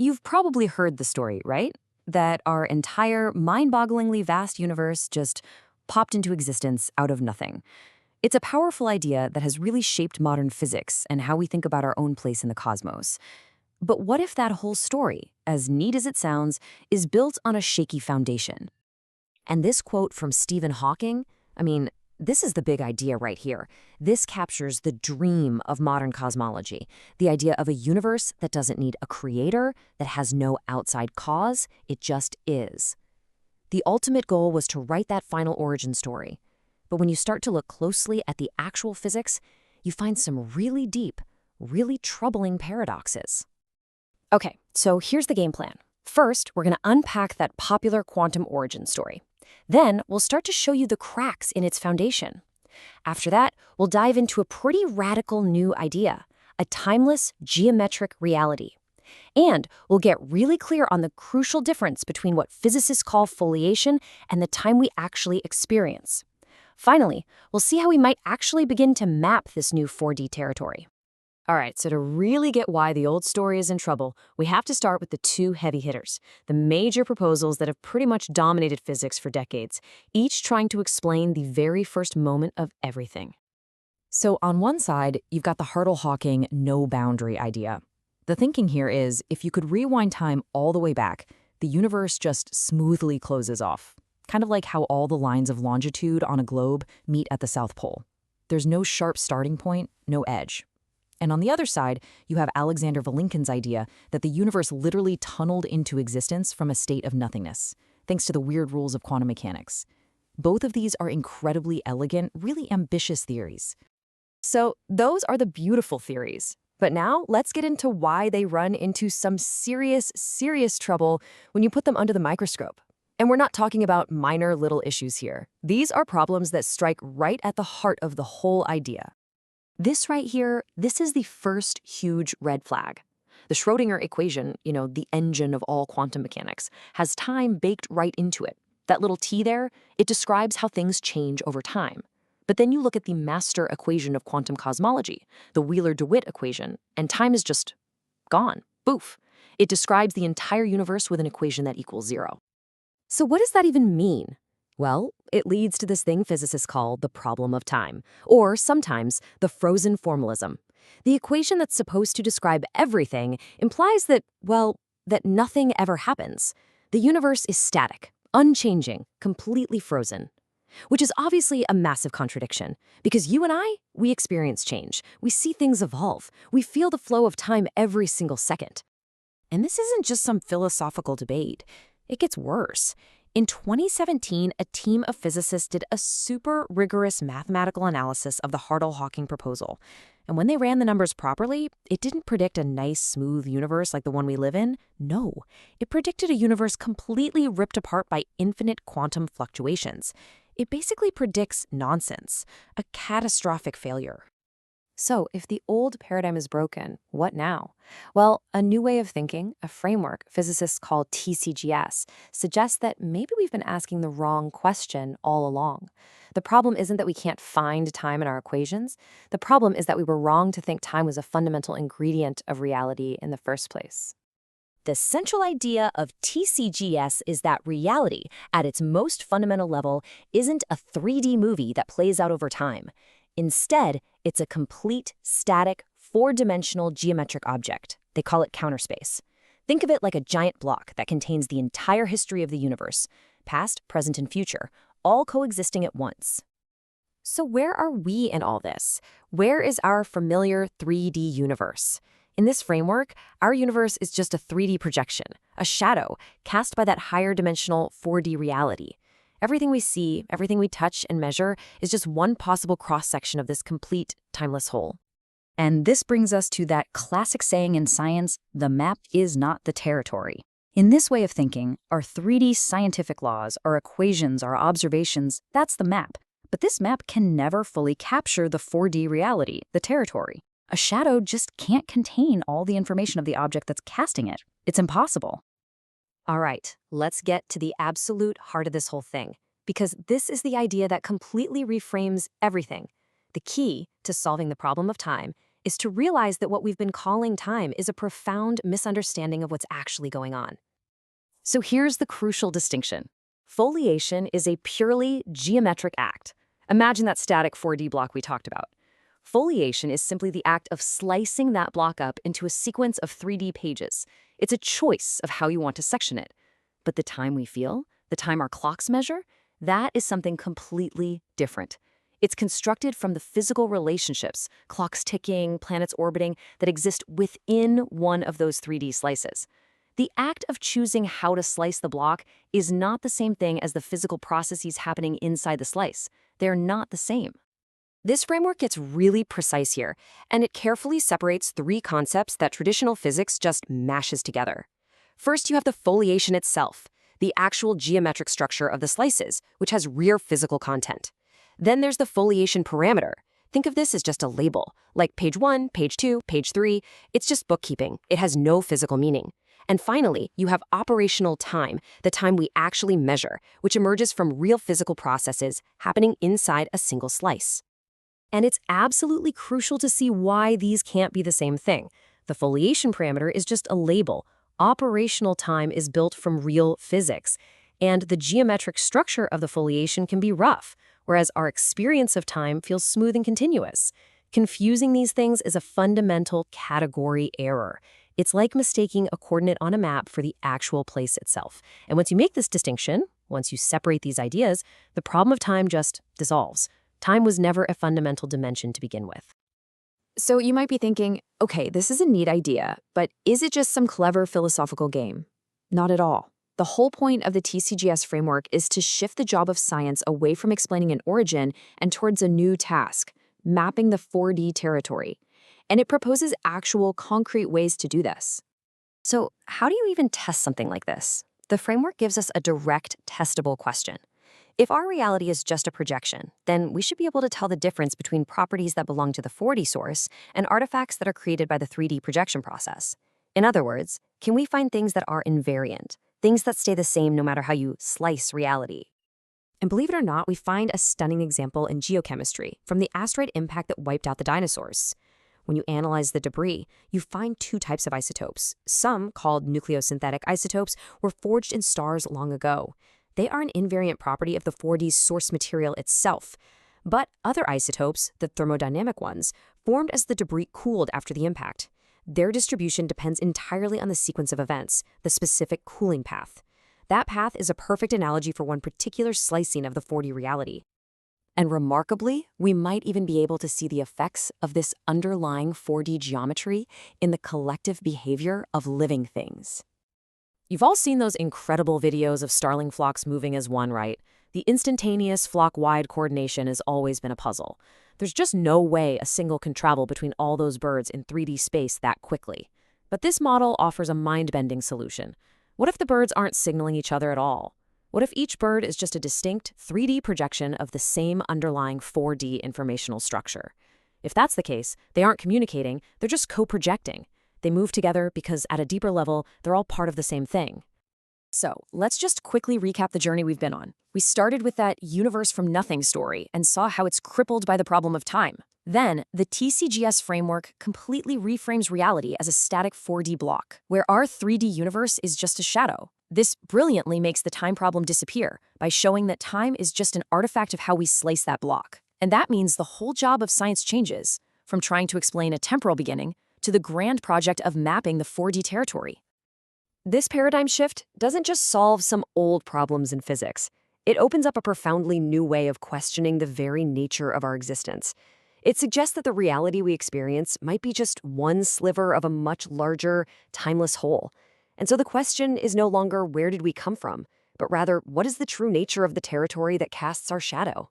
You've probably heard the story, right? That our entire mind-bogglingly vast universe just popped into existence out of nothing. It's a powerful idea that has really shaped modern physics and how we think about our own place in the cosmos. But what if that whole story, as neat as it sounds, is built on a shaky foundation? And this quote from Stephen Hawking, this is the big idea right here. This captures the dream of modern cosmology, the idea of a universe that doesn't need a creator, that has no outside cause, it just is. The ultimate goal was to write that final origin story. But when you start to look closely at the actual physics, you find some really deep, really troubling paradoxes. Okay, so here's the game plan. First, we're going to unpack that popular quantum origin story. Then, we'll start to show you the cracks in its foundation. After that, we'll dive into a pretty radical new idea, a timeless geometric reality. And we'll get really clear on the crucial difference between what physicists call foliation and the time we actually experience. Finally, we'll see how we might actually begin to map this new 4D territory. All right, so to really get why the old story is in trouble, we have to start with the two heavy hitters, the major proposals that have pretty much dominated physics for decades, each trying to explain the very first moment of everything. So on one side, you've got the Hartle-Hawking no-boundary idea. The thinking here is, if you could rewind time all the way back, the universe just smoothly closes off, kind of like how all the lines of longitude on a globe meet at the South Pole. There's no sharp starting point, no edge. And on the other side, you have Alexander Vilenkin's idea that the universe literally tunneled into existence from a state of nothingness, thanks to the weird rules of quantum mechanics. Both of these are incredibly elegant, really ambitious theories. So those are the beautiful theories. But now let's get into why they run into some serious, serious trouble when you put them under the microscope. And we're not talking about minor little issues here. These are problems that strike right at the heart of the whole idea. This right here, this is the first huge red flag. The Schrödinger equation, the engine of all quantum mechanics, has time baked right into it. That little t there, it describes how things change over time. But then you look at the master equation of quantum cosmology, the Wheeler-DeWitt equation, and time is just gone. Boof. It describes the entire universe with an equation that equals 0. So what does that even mean? Well, it leads to this thing physicists call the problem of time, or sometimes the frozen formalism. The equation that's supposed to describe everything implies that, that nothing ever happens. The universe is static, unchanging, completely frozen. Which is obviously a massive contradiction, because you and I, we experience change. We see things evolve. We feel the flow of time every single second. And this isn't just some philosophical debate. It gets worse. In 2017, a team of physicists did a super rigorous mathematical analysis of the Hartle-Hawking proposal. And when they ran the numbers properly, it didn't predict a nice, smooth universe like the one we live in. No, it predicted a universe completely ripped apart by infinite quantum fluctuations. It basically predicts nonsense, a catastrophic failure. So if the old paradigm is broken, what now? Well, a new way of thinking, a framework physicists call TCGS, suggests that maybe we've been asking the wrong question all along. The problem isn't that we can't find time in our equations. The problem is that we were wrong to think time was a fundamental ingredient of reality in the first place. The central idea of TCGS is that reality, at its most fundamental level, isn't a 3D movie that plays out over time. Instead, it's a complete, static, four-dimensional geometric object. They call it counterspace. Think of it like a giant block that contains the entire history of the universe, past, present, and future, all coexisting at once. So where are we in all this? Where is our familiar 3D universe? In this framework, our universe is just a 3D projection, a shadow cast by that higher dimensional 4D reality. Everything we see, everything we touch and measure is just one possible cross-section of this complete, timeless whole. And this brings us to that classic saying in science, the map is not the territory. In this way of thinking, our 3D scientific laws, our equations, our observations, that's the map. But this map can never fully capture the 4D reality, the territory. A shadow just can't contain all the information of the object that's casting it. It's impossible. All right, let's get to the absolute heart of this whole thing, because this is the idea that completely reframes everything. The key to solving the problem of time is to realize that what we've been calling time is a profound misunderstanding of what's actually going on. So here's the crucial distinction. Foliation is a purely geometric act. Imagine that static 4D block we talked about. Foliation is simply the act of slicing that block up into a sequence of 3D pages. It's a choice of how you want to section it. But the time we feel, the time our clocks measure, that is something completely different. It's constructed from the physical relationships, clocks ticking, planets orbiting, that exist within one of those 3D slices. The act of choosing how to slice the block is not the same thing as the physical processes happening inside the slice. They're not the same. This framework gets really precise here, and it carefully separates three concepts that traditional physics just mashes together. First, you have the foliation itself, the actual geometric structure of the slices, which has real physical content. Then there's the foliation parameter. Think of this as just a label, like page 1, page 2, page 3. It's just bookkeeping. It has no physical meaning. And finally, you have operational time, the time we actually measure, which emerges from real physical processes happening inside a single slice. And it's absolutely crucial to see why these can't be the same thing. The foliation parameter is just a label. Operational time is built from real physics, and the geometric structure of the foliation can be rough, whereas our experience of time feels smooth and continuous. Confusing these things is a fundamental category error. It's like mistaking a coordinate on a map for the actual place itself. And once you make this distinction, once you separate these ideas, the problem of time just dissolves. Time was never a fundamental dimension to begin with. So you might be thinking, okay, this is a neat idea, but is it just some clever philosophical game? Not at all. The whole point of the TCGS framework is to shift the job of science away from explaining an origin and towards a new task, mapping the 4D territory. And it proposes actual, concrete ways to do this. So how do you even test something like this? The framework gives us a direct, testable question. If our reality is just a projection, then we should be able to tell the difference between properties that belong to the 4D source and artifacts that are created by the 3D projection process. In other words, can we find things that are invariant, things that stay the same no matter how you slice reality? And believe it or not, we find a stunning example in geochemistry from the asteroid impact that wiped out the dinosaurs. When you analyze the debris, you find two types of isotopes. Some, called nucleosynthetic isotopes, were forged in stars long ago. They are an invariant property of the 4D's source material itself. But other isotopes, the thermodynamic ones, formed as the debris cooled after the impact. Their distribution depends entirely on the sequence of events, the specific cooling path. That path is a perfect analogy for one particular slicing of the 4D reality. And remarkably, we might even be able to see the effects of this underlying 4D geometry in the collective behavior of living things. You've all seen those incredible videos of starling flocks moving as one, right? The instantaneous flock-wide coordination has always been a puzzle. There's just no way a signal can travel between all those birds in 3D space that quickly. But this model offers a mind-bending solution. What if the birds aren't signaling each other at all? What if each bird is just a distinct 3D projection of the same underlying 4D informational structure? If that's the case, they aren't communicating, they're just co-projecting. They move together because at a deeper level, they're all part of the same thing. So let's just quickly recap the journey we've been on. We started with that universe from nothing story and saw how it's crippled by the problem of time. Then, the TCGS framework completely reframes reality as a static 4D block, where our 3D universe is just a shadow. This brilliantly makes the time problem disappear by showing that time is just an artifact of how we slice that block. And that means the whole job of science changes, from trying to explain a temporal beginning to the grand project of mapping the 4D territory. This paradigm shift doesn't just solve some old problems in physics. It opens up a profoundly new way of questioning the very nature of our existence. It suggests that the reality we experience might be just one sliver of a much larger, timeless whole. And so the question is no longer where did we come from, but rather what is the true nature of the territory that casts our shadow?